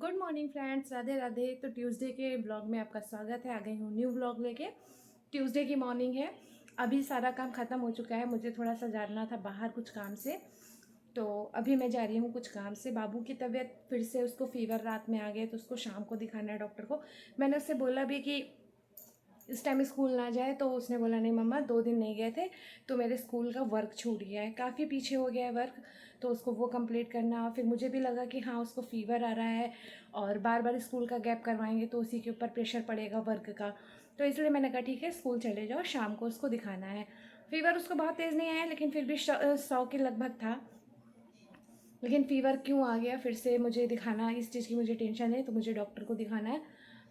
Good morning friends, Radhe Radhe. तो Tuesday के blog में आपका स्वागत है। आ गई हूँ न्यू ब्लॉग लेके। ट्यूसडे की मॉर्निंग है। अभी सारा काम ख़त्म हो चुका है। मुझे थोड़ा सा जाना था बाहर कुछ काम से, तो अभी मैं जा रही हूँ कुछ काम से। बाबू की तबीयत फिर से, उसको फीवर रात में आ गया, तो उसको शाम को दिखाना है डॉक्टर को। मैंने उससे बोला भी कि इस टाइम स्कूल ना जाए, तो उसने बोला नहीं मम्मा, 2 दिन नहीं गए थे तो मेरे स्कूल का वर्क छूट गया है, काफ़ी पीछे हो गया है वर्क, तो उसको वो कंप्लीट करना। फिर मुझे भी लगा कि हाँ, उसको फ़ीवर आ रहा है और बार बार स्कूल का गैप करवाएंगे तो उसी के ऊपर प्रेशर पड़ेगा वर्क का। तो इसलिए मैंने कहा ठीक है, स्कूल चले जाओ, शाम को उसको दिखाना है। फ़ीवर उसको बहुत तेज़ नहीं आया, लेकिन फिर भी 100 के लगभग था। लेकिन फ़ीवर क्यों आ गया फिर से, मुझे दिखाना, इस चीज़ की मुझे टेंशन है, तो मुझे डॉक्टर को दिखाना है।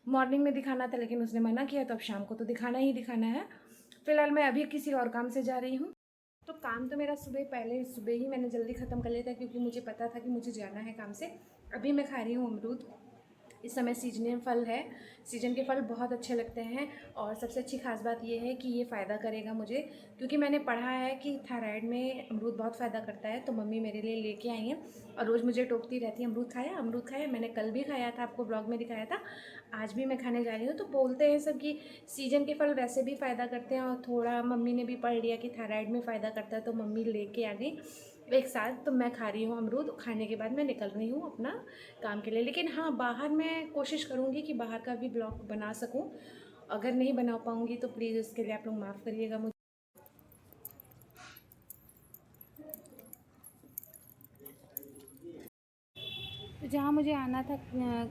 मॉर्निंग में दिखाना था लेकिन उसने मना किया, तो अब शाम को तो दिखाना ही दिखाना है। फ़िलहाल मैं अभी किसी और काम से जा रही हूँ। तो काम तो मेरा सुबह ही मैंने जल्दी ख़त्म कर लिया था, क्योंकि मुझे पता था कि मुझे जाना है काम से। अभी मैं खा रही हूँ अमरूद। इस समय सीजनल फल है। सीजन के फल बहुत अच्छे लगते हैं, और सबसे अच्छी खास बात यह है कि ये फ़ायदा करेगा मुझे, क्योंकि मैंने पढ़ा है कि थायराइड में अमरूद बहुत फ़ायदा करता है। तो मम्मी मेरे लिए लेके आई हैं और रोज़ मुझे टोकती रहती है, अमरूद खाया अमरूद खाया। मैंने कल भी खाया था, आपको ब्लॉग में दिखाया था। आज भी मैं खाने जा रही हूँ। तो बोलते हैं सब कि सीजन के फल वैसे भी फ़ायदा करते हैं, और थोड़ा मम्मी ने भी पढ़ लिया कि थायराइड में फ़ायदा करता है, तो मम्मी लेके आ गई एक साथ। तो मैं खा रही हूँ अमरूद। खाने के बाद मैं निकल रही हूँ अपना काम के लिए। लेकिन हाँ, बाहर मैं कोशिश करूँगी कि बाहर का भी ब्लॉग बना सकूँ। अगर नहीं बना पाऊँगी तो प्लीज़ उसके लिए आप लोग माफ़ करिएगा मुझे। तो जहाँ मुझे आना था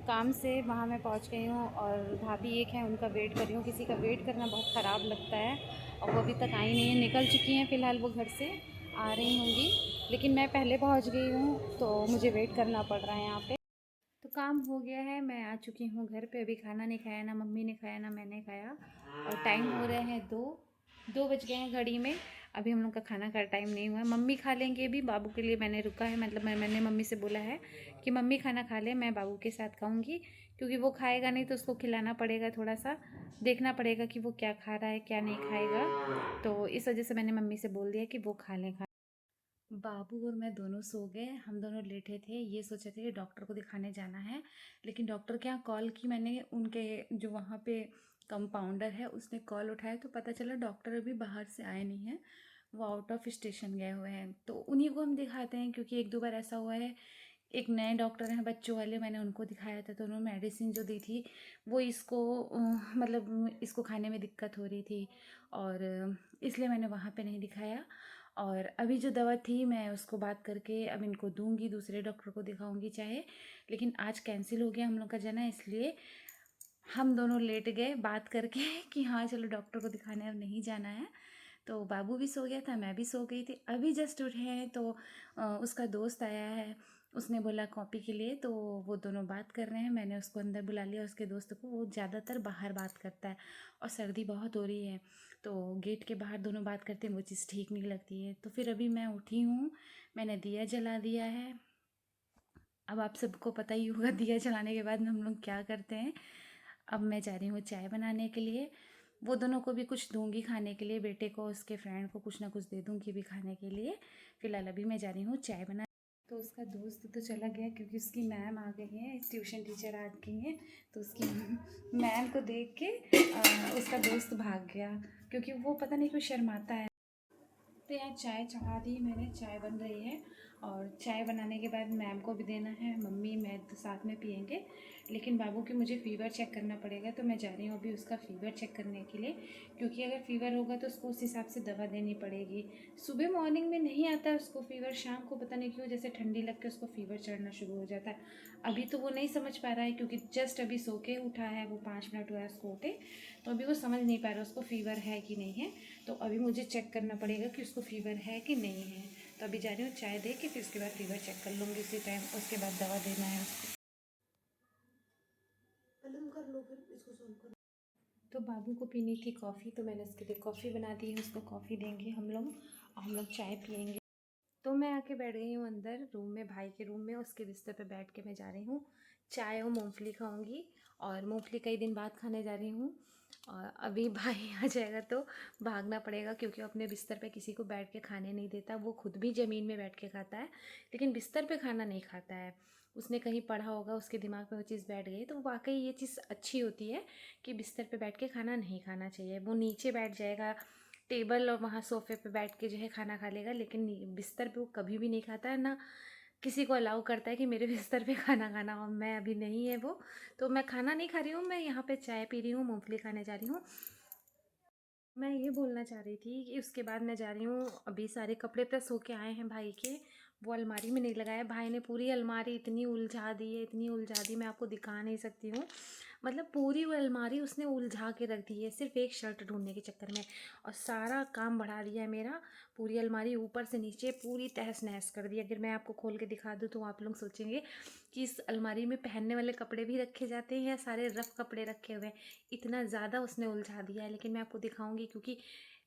काम से, वहाँ मैं पहुँच गई हूँ, और भाभी एक है, उनका वेट कर रही हूँ। किसी का वेट करना बहुत ख़राब लगता है, और वो अभी तक आई नहीं है। निकल चुकी हैं फ़िलहाल, वो घर से आ रही होंगी, लेकिन मैं पहले पहुँच गई हूँ, तो मुझे वेट करना पड़ रहा है यहाँ पे। तो काम हो गया है, मैं आ चुकी हूँ घर पे। अभी खाना नहीं खाया, ना मम्मी ने खाया ना मैंने खाया, और टाइम हो रहे हैं 2 बज गए हैं घड़ी में। अभी हम लोग का खाना का टाइम नहीं हुआ है। मम्मी खा लेंगे भी, बाबू के लिए मैंने रुका है, मतलब मैंने मम्मी से बोला है कि मम्मी खाना खा ले, मैं बाबू के साथ खाऊंगी, क्योंकि वो खाएगा नहीं तो उसको खिलाना पड़ेगा, थोड़ा सा देखना पड़ेगा कि वो क्या खा रहा है क्या नहीं खाएगा। तो इस वजह से मैंने मम्मी से बोल दिया कि वो खा लें। बाबू और मैं दोनों सो गए। हम दोनों लेटे थे, ये सोचे थे कि डॉक्टर को दिखाने जाना है, लेकिन डॉक्टर के यहाँ कॉल की मैंने, उनके जो वहाँ पे कंपाउंडर है उसने कॉल उठाया, तो पता चला डॉक्टर अभी बाहर से आए नहीं हैं, वो आउट ऑफ स्टेशन गए हुए हैं। तो उन्हीं को हम दिखाते हैं, क्योंकि 1-2 बार ऐसा हुआ है। एक नए डॉक्टर हैं बच्चों वाले, मैंने उनको दिखाया था, तो उन्होंने मेडिसिन जो दी थी वो इसको मतलब इसको खाने में दिक्कत हो रही थी, और इसलिए मैंने वहाँ पे नहीं दिखाया। और अभी जो दवा थी मैं उसको बात करके अब इनको दूंगी, दूसरे डॉक्टर को दिखाऊंगी चाहे। लेकिन आज कैंसिल हो गया हम लोग का जाना, इसलिए हम दोनों लेट गए बात करके कि हाँ चलो डॉक्टर को दिखाने अब नहीं जाना है। तो बाबू भी सो गया था, मैं भी सो गई थी। अभी जस्ट उठे हैं, तो उसका दोस्त आया है, उसने बोला कॉपी के लिए, तो वो दोनों बात कर रहे हैं। मैंने उसको अंदर बुला लिया, उसके दोस्त को। वो ज़्यादातर बाहर बात करता है, और सर्दी बहुत हो रही है, तो गेट के बाहर दोनों बात करते हैं, वो चीज़ ठीक नहीं लगती है। तो फिर अभी मैं उठी हूँ, मैंने दिया जला दिया है। अब आप सबको पता ही होगा दिया जलाने के बाद हम लोग क्या करते हैं। अब मैं जा रही हूँ चाय बनाने के लिए। वो दोनों को भी कुछ दूंगी खाने के लिए, बेटे को, उसके फ्रेंड को कुछ ना कुछ दे दूंगी भी खाने के लिए। फ़िलहाल अभी मैं जा रही हूँ चाय बना। तो उसका दोस्त तो चला गया, क्योंकि उसकी मैम आ गई हैं, ट्यूशन टीचर आ गई हैं। तो उसकी मैम को देख के उसका दोस्त भाग गया, क्योंकि वो पता नहीं क्यों शर्माता है। तो यहाँ चाय चढ़ा दी मैंने, चाय बन रही है, और चाय बनाने के बाद मैम को भी देना है, मम्मी मैं तो साथ में पियेंगे। लेकिन बाबू की मुझे फ़ीवर चेक करना पड़ेगा, तो मैं जा रही हूँ अभी उसका फ़ीवर चेक करने के लिए, क्योंकि अगर फ़ीवर होगा तो उसको उस हिसाब से दवा देनी पड़ेगी। सुबह मॉर्निंग में नहीं आता है उसको फ़ीवर, शाम को पता नहीं क्यों जैसे ठंडी लग के उसको फ़ीवर चढ़ना शुरू हो जाता है। अभी तो वो नहीं समझ पा रहा है, क्योंकि जस्ट अभी सो के उठा है, वो 5 मिनट हुआ है उसको उठे, तो अभी वो समझ नहीं पा रहा उसको फ़ीवर है कि नहीं है। तो अभी मुझे चेक करना पड़ेगा कि उसको फ़ीवर है कि नहीं है। तो अभी जा रही हूँ चाय दे के, फिर उसके बाद फ़ीवर चेक कर लूँगी उसी टाइम, उसके बाद दवा देना है उसको। तो बाबू को पीनी थी कॉफ़ी, तो मैंने उसके लिए कॉफ़ी बना दी है, उसको कॉफ़ी देंगे हम लोग, और हम लोग चाय पियेंगे। तो मैं आके बैठ गई हूँ अंदर रूम में, भाई के रूम में, उसके बिस्तर पे बैठ के मैं जा रही हूँ चाय और मूंगफली खाऊंगी, और मूंगफली कई दिन बाद खाने जा रही हूँ। और अभी भाई आ जाएगा तो भागना पड़ेगा, क्योंकि वो अपने बिस्तर पे किसी को बैठ के खाने नहीं देता। वो खुद भी ज़मीन में बैठ के खाता है, लेकिन बिस्तर पे खाना नहीं खाता है। उसने कहीं पढ़ा होगा, उसके दिमाग में वो चीज़ बैठ गई। तो वाकई ये चीज़ अच्छी होती है कि बिस्तर पे बैठ के खाना नहीं खाना चाहिए। वो नीचे बैठ जाएगा टेबल और वहाँ सोफ़े पे बैठ के जो है खाना खा लेगा, लेकिन बिस्तर पे वो कभी भी नहीं खाता है, ना किसी को अलाउ करता है कि मेरे बिस्तर पे खाना खाना हो। मैं अभी नहीं है वो, तो मैं खाना नहीं खा रही हूँ, मैं यहाँ पे चाय पी रही हूँ, मूँगफली खाने जा रही हूँ। मैं ये बोलना चाह रही थी कि उसके बाद मैं जा रही हूँ, अभी सारे कपड़े प्रेस होके आए हैं भाई के, वो अलमारी में नहीं लगाया। भाई ने पूरी अलमारी इतनी उलझा दी है, इतनी उलझा दी, मैं आपको दिखा नहीं सकती हूँ। मतलब पूरी वो अलमारी उसने उलझा के रख दी है सिर्फ एक शर्ट ढूंढने के चक्कर में, और सारा काम बढ़ा दिया है मेरा। पूरी अलमारी ऊपर से नीचे पूरी तहस नहस कर दी। अगर मैं आपको खोल के दिखा दूँ तो आप लोग सोचेंगे कि इस अलमारी में पहनने वाले कपड़े भी रखे जाते हैं या सारे रफ कपड़े रखे हुए हैं। इतना ज़्यादा उसने उलझा दिया है, लेकिन मैं आपको दिखाऊंगी क्योंकि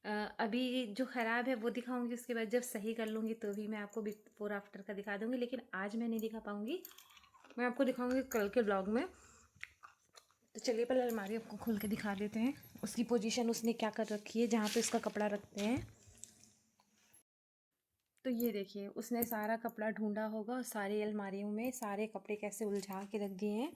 अभी जो ख़राब है वो दिखाऊंगी, उसके बाद जब सही कर लूँगी तो भी मैं आपको बिफोर आफ्टर का दिखा दूँगी, लेकिन आज मैं नहीं दिखा पाऊँगी, मैं आपको दिखाऊंगी कल के ब्लॉग में। तो चलिए पहले अलमारी आपको खोल के दिखा देते हैं, उसकी पोजीशन उसने क्या कर रखी है जहाँ पे उसका कपड़ा रखते हैं। तो ये देखिए उसने सारा कपड़ा ढूंढा होगा और सारी अलमारियों में सारे कपड़े कैसे उलझा के रख दिए हैं।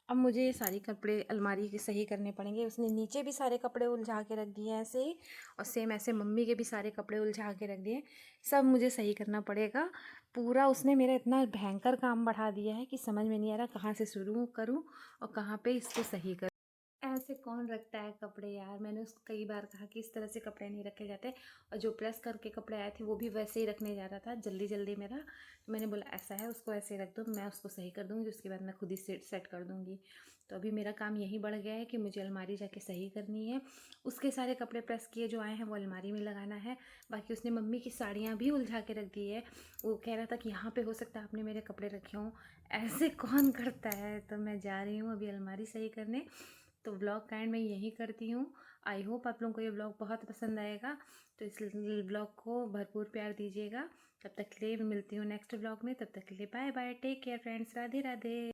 अब मुझे ये सारी कपड़े अलमारी के सही करने पड़ेंगे। उसने नीचे भी सारे कपड़े उलझा के रख दिए हैं ऐसे ही, और सेम ऐसे मम्मी के भी सारे कपड़े उलझा के रख दिए। सब मुझे सही करना पड़ेगा। पूरा उसने मेरा इतना भयंकर काम बढ़ा दिया है कि समझ में नहीं आ रहा कहाँ से शुरू करूँ और कहाँ पे इसको सही करूँ। ऐसे कौन रखता है कपड़े यार, मैंने उसको कई बार कहा कि इस तरह से कपड़े नहीं रखे जाते। और जो प्रेस करके कपड़े आए थे वो भी वैसे ही रखने जा रहा था जल्दी जल्दी मेरा, तो मैंने बोला ऐसा है उसको ऐसे रख दो, मैं उसको सही कर दूँगी, उसके बाद मैं खुद ही सेट कर दूँगी। तो अभी मेरा काम यही बढ़ गया है कि मुझे अलमारी जाके सही करनी है। उसके सारे कपड़े प्रेस किए जो आए हैं वो अलमारी में लगाना है। बाकी उसने मम्मी की साड़ियाँ भी उलझा के रख दी है। वो कह रहा था कि यहाँ पे हो सकता है आपने मेरे कपड़े रखे हों, ऐसे कौन करता है। तो मैं जा रही हूँ अभी अलमारी सही करने। तो ब्लॉग का एंड मैं यही करती हूँ। आई होप आप लोगों को ये ब्लॉग बहुत पसंद आएगा, तो इस ब्लॉग को भरपूर प्यार दीजिएगा। तब तक के लिए मिलती हूँ नेक्स्ट ब्लॉग में, तब तक के लिए bye bye, take care friends, Radhe Radhe.